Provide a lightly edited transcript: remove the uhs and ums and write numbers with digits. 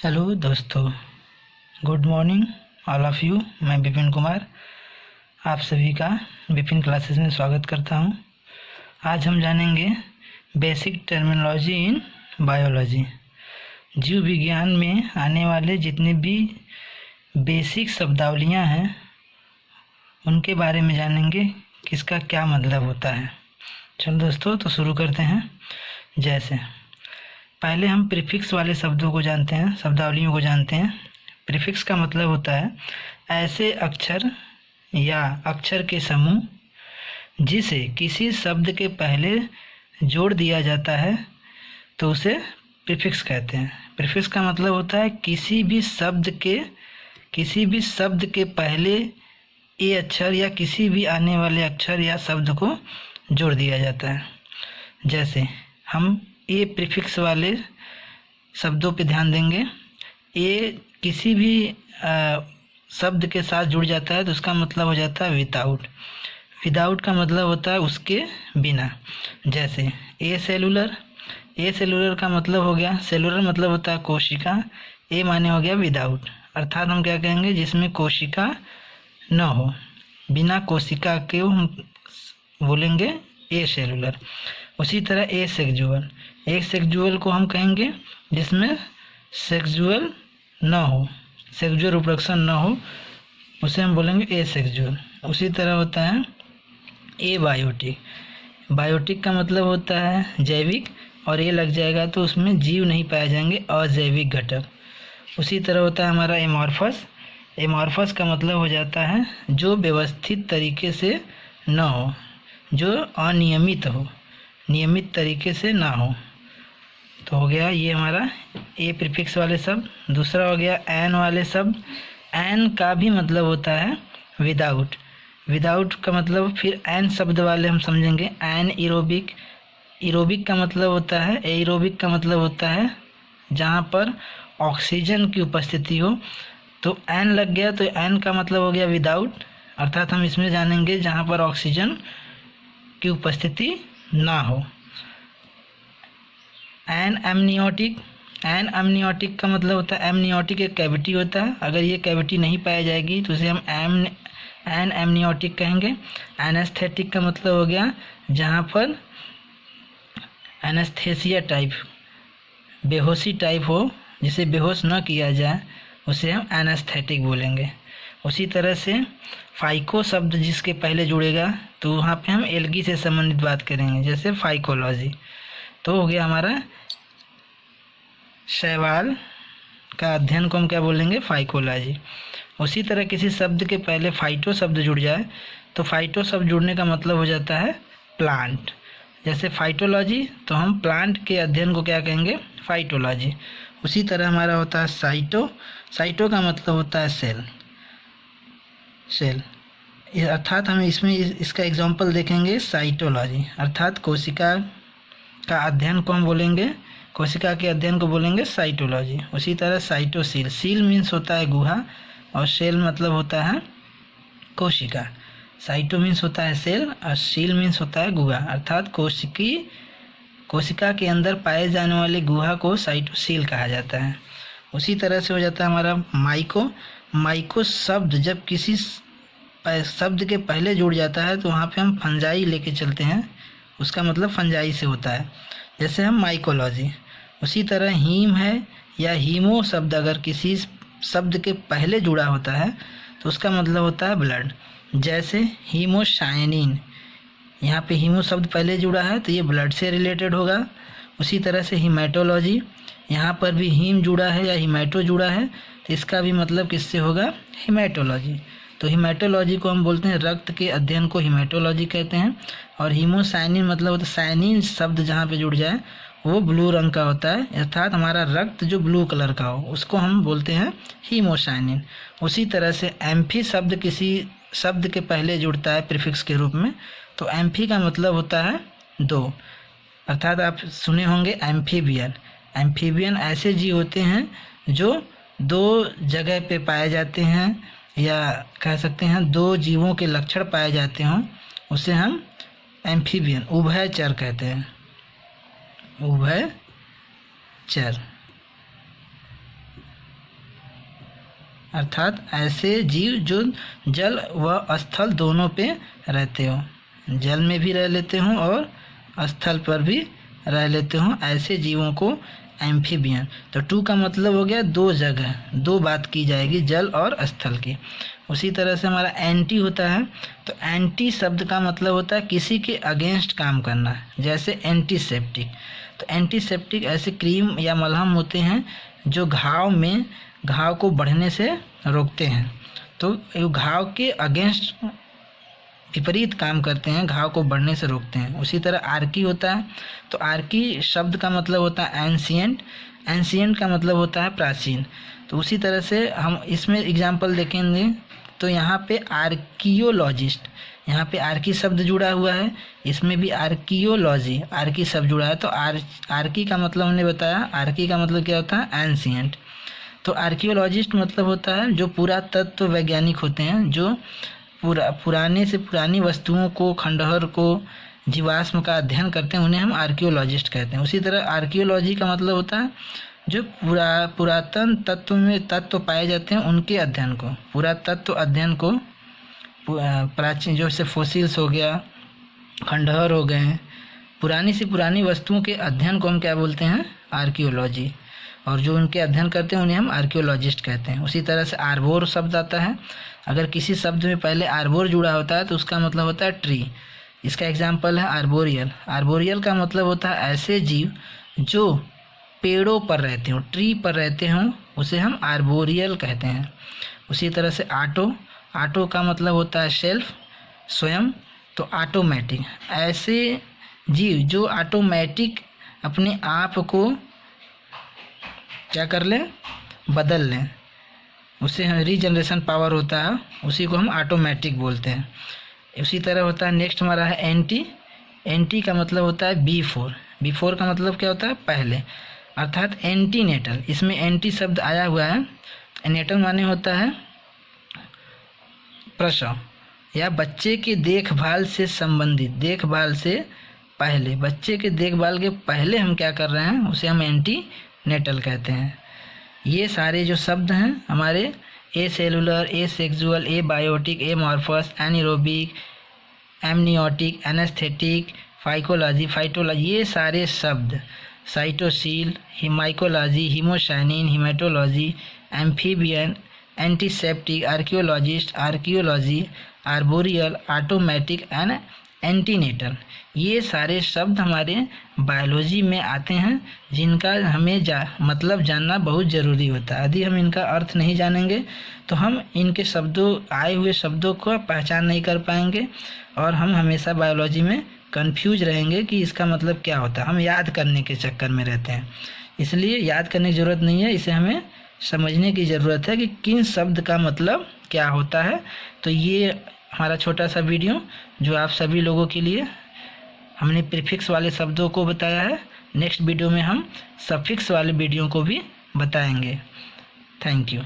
Hello दोस्तों, good morning all of you. मैं विपिन कुमार आप सभी का विपिन क्लासेस में स्वागत करता हूं। आज हम जानेंगे बेसिक टर्मिनोलॉजी इन बायोलॉजी। जीव विज्ञान में आने वाले जितने भी बेसिक शब्दावलियां हैं उनके बारे में जानेंगे, किसका क्या मतलब होता है। चलो दोस्तों, तो शुरू करते हैं। जैसे पहले हम प्रीफिक्स वाले शब्दों को जानते हैं, शब्दावलियों को जानते हैं। प्रीफिक्स का मतलब होता है ऐसे अक्षर या अक्षर के समूह जिसे किसी शब्द के पहले जोड़ दिया जाता है तो उसे प्रीफिक्स कहते हैं। प्रीफिक्स का मतलब होता है किसी भी शब्द के पहले ए अक्षर या किसी भी आने वाले अक्षर या शब्द को जोड़ दिया जाता है। जैसे हम ए प्रीफिक्स वाले शब्दों पे ध्यान देंगे। ए किसी भी शब्द के साथ जुड़ जाता है तो उसका मतलब हो जाता है विदाउट। विदाउट का मतलब होता है उसके बिना। जैसे ए सेलुलर का मतलब हो गया, सेलुलर मतलब होता है कोशिका, ए माने हो गया विदाउट। अर्थात हम क्या कहेंगे, जिसमें कोशिका न हो, बिना कोशिका के हम बोलेंगे ए सेलुलर। उसी तरह ए सेक्सुअल को हम कहेंगे जिसमें सेक्सुअल न हो, सेक्सुअल रिप्रोडक्शन न हो, उसे हम बोलेंगे ए सेक्सुअल। उसी तरह होता है ए बायोटिक का मतलब होता है जैविक, और ये लग जाएगा तो उसमें जीव नहीं पाए जाएंगे, अजैविक घटक। उसी तरह होता है हमारा एमॉर्फस का मतलब हो जाता है जो व्यवस्थित तरीके से न हो, जो अनियमित हो, नियमित तरीके से ना हो। तो हो गया ये हमारा ए प्रीफिक्स वाले शब्द। दूसरा हो गया एन वाले शब्द। एन का भी मतलब होता है विदाउट का मतलब फिर एन शब्द वाले हम समझेंगे। एन इरोबिक का मतलब होता है, एरोबिक का मतलब होता है जहाँ पर ऑक्सीजन की उपस्थिति हो। तो एन लग गया तो एन का मतलब हो गया विदाउट, अर्थात हम इसमें जानेंगे जहाँ पर ऑक्सीजन की उपस्थिति ना हो। एन एमनियोटिक का मतलब होता है, एमनियोटिक एक कैविटी होता है, अगर ये कैविटी नहीं पाई जाएगी तो उसे हम एन एमनियोटिक कहेंगे। एनेस्थेटिक का मतलब हो गया जहाँ पर एनेस्थेसिया टाइप, बेहोशी टाइप हो, जिसे बेहोश न किया जाए, उसे हम एनेस्थेटिक बोलेंगे। उसी तरह से फाइको शब्द जिसके पहले जुड़ेगा तो वहाँ पे हम एल्गी से संबंधित बात करेंगे, जैसे फाइकोलॉजी। तो हो गया हमारा शैवाल का अध्ययन को हम क्या बोलेंगे, फाइकोलॉजी। उसी तरह किसी शब्द के पहले फाइटो शब्द जुड़ जाए तो फाइटो शब्द जुड़ने का मतलब हो जाता है प्लांट। जैसे फाइटोलॉजी, तो हम प्लांट के अध्ययन को क्या कहेंगे, फाइटोलॉजी। उसी तरह हमारा होता है साइटो का मतलब होता है सेल। अर्थात हम इसमें इसका एग्जाम्पल देखेंगे साइटोलॉजी, अर्थात कोशिका का अध्ययन को हम बोलेंगे, कोशिका के अध्ययन को बोलेंगे साइटोलॉजी। उसी तरह सील मीन्स होता है गुहा, और सेल मतलब होता है कोशिका। साइटो मीन्स होता है सेल और सील मीन्स होता है गुहा, अर्थात कोशिका के अंदर पाए जाने वाली गुहा को साइटोसील कहा जाता है। उसी तरह से हो जाता है हमारा माइको शब्द जब किसी शब्द के पहले जुड़ जाता है तो वहाँ पे हम फंजाई लेके चलते हैं, उसका मतलब फंजाई से होता है, जैसे हम माइकोलॉजी। उसी तरह हीम है या हीमो शब्द अगर किसी शब्द के पहले जुड़ा होता है तो उसका मतलब होता है ब्लड, जैसे हीमोसायनिन, यहाँ पे हीमो शब्द पहले जुड़ा है तो ये ब्लड से रिलेटेड होगा। उसी तरह से हीमेटोलॉजी, यहाँ पर भी हीम जुड़ा है या हीमेटो जुड़ा है तो इसका भी मतलब किससे होगा, हीमेटोलॉजी। तो हीमेटोलॉजी को हम बोलते हैं, रक्त के अध्ययन को हीमेटोलॉजी कहते हैं। और हीमोसायनिन मतलब होता है सायनिन शब्द जहाँ पे जुड़ जाए वो ब्लू रंग का होता है, अर्थात हमारा रक्त जो ब्लू कलर का हो उसको हम बोलते हैं हीमोसायनिन। उसी तरह से एम्फी शब्द किसी शब्द के पहले जुड़ता है प्रीफिक्स के रूप में, तो एम्फी का मतलब होता है दो, अर्थात आप सुने होंगे एम्फीबियन ऐसे जीव होते हैं जो दो जगह पे पाए जाते हैं, या कह सकते हैं दो जीवों के लक्षण पाए जाते हों, उसे हम एम्फीबियन उभयचर कहते हैं, उभयचर। अर्थात ऐसे जीव जो जल व स्थल दोनों पे रहते हो, जल में भी रह लेते हों और स्थल पर भी रह लेते हों, ऐसे जीवों को एम्फीबियन। तो टू का मतलब हो गया दो जगह, दो बात की जाएगी, जल और स्थल की। उसी तरह से हमारा एंटी होता है, तो एंटी शब्द का मतलब होता है किसी के अगेंस्ट काम करना, जैसे एंटीसेप्टिक। तो एंटीसेप्टिक ऐसे क्रीम या मलहम होते हैं जो घाव को बढ़ने से रोकते हैं, तो घाव के अगेंस्ट विपरीत काम करते हैं, घाव को बढ़ने से रोकते हैं। उसी तरह आर्की होता है, तो आर्की शब्द का मतलब होता है एंशिएंट, एंशिएंट का मतलब होता है प्राचीन। तो उसी तरह से हम इसमें एग्जाम्पल देखेंगे, तो यहाँ पे आर्कियोलॉजिस्ट, यहाँ पे आर्की शब्द जुड़ा हुआ है, इसमें भी आर्कियोलॉजी आर्की शब्द जुड़ा है। तो आर्की का मतलब हमने बताया, आर्की का मतलब क्या होता है एंशिएंट। तो आर्कियोलॉजिस्ट मतलब होता है जो पुरातत्व वैज्ञानिक होते हैं, जो पुराने से पुरानी वस्तुओं को, खंडहर को, जीवाश्म का अध्ययन करते हैं, उन्हें हम आर्कियोलॉजिस्ट कहते हैं। उसी तरह आर्कियोलॉजी का मतलब होता है जो पुरातन तत्व में तत्व पाए जाते हैं उनके अध्ययन को, पुरातत्व अध्ययन को, प्राचीन जैसे फोसिल्स हो गया, खंडहर हो गए, पुरानी से पुरानी वस्तुओं के अध्ययन को हम क्या बोलते हैं आर्कियोलॉजी, और जो उनके अध्ययन करते हैं उन्हें हम आर्कियोलॉजिस्ट कहते हैं। उसी तरह से आर्बोर शब्द आता है, अगर किसी शब्द में पहले आर्बोर जुड़ा होता है तो उसका मतलब होता है ट्री। इसका एग्जाम्पल है आर्बोरियल। आर्बोरियल का मतलब होता है ऐसे जीव जो पेड़ों पर रहते हों, ट्री पर रहते हों, उसे हम आर्बोरियल कहते हैं। उसी तरह से आटो का मतलब होता है शेल्फ, स्वयं, तो ऑटोमेटिक, ऐसे जीव जो ऑटोमेटिक अपने आप को क्या कर लें, बदल लें, उसे हम रीजनरेशन पावर होता है, उसी को हम ऑटोमेटिक बोलते हैं। उसी तरह होता है नेक्स्ट हमारा है एंटी। एंटी का मतलब होता है बिफोर। बिफोर का मतलब क्या होता है पहले, अर्थात एंटीनेटल। इसमें एंटी शब्द आया हुआ है, नेटल माने होता है प्रसव या बच्चे के देखभाल से संबंधित, देखभाल से पहले, बच्चे के देखभाल के पहले हम क्या कर रहे हैं उसे हम एंटी नेटल कहते हैं। ये सारे जो शब्द हैं हमारे acellular, asexual, abiotic, amorphous, anaerobic, amniotic, anaesthetic, phytology, ये सारे शब्द, cytosol, haemicology, haemocyanin, haematology, amphibian, antiseptic, archaeology, arboreal, automatic and antenatal, ये सारे शब्द हमारे बायोलॉजी में आते हैं, जिनका हमें मतलब जानना बहुत ज़रूरी होता है। यदि हम इनका अर्थ नहीं जानेंगे तो हम इनके आए हुए शब्दों को पहचान नहीं कर पाएंगे, और हम हमेशा बायोलॉजी में कंफ्यूज रहेंगे कि इसका मतलब क्या होता है। हम याद करने के चक्कर में रहते हैं, इसलिए याद करने की ज़रूरत नहीं है, इसे हमें समझने की ज़रूरत है कि किन शब्द का मतलब क्या होता है। तो ये हमारा छोटा सा वीडियो जो आप सभी लोगों के लिए हमने प्रीफिक्स वाले शब्दों को बताया है। नेक्स्ट वीडियो में हम सफिक्स वाले वीडियो को भी बताएंगे। Thank you.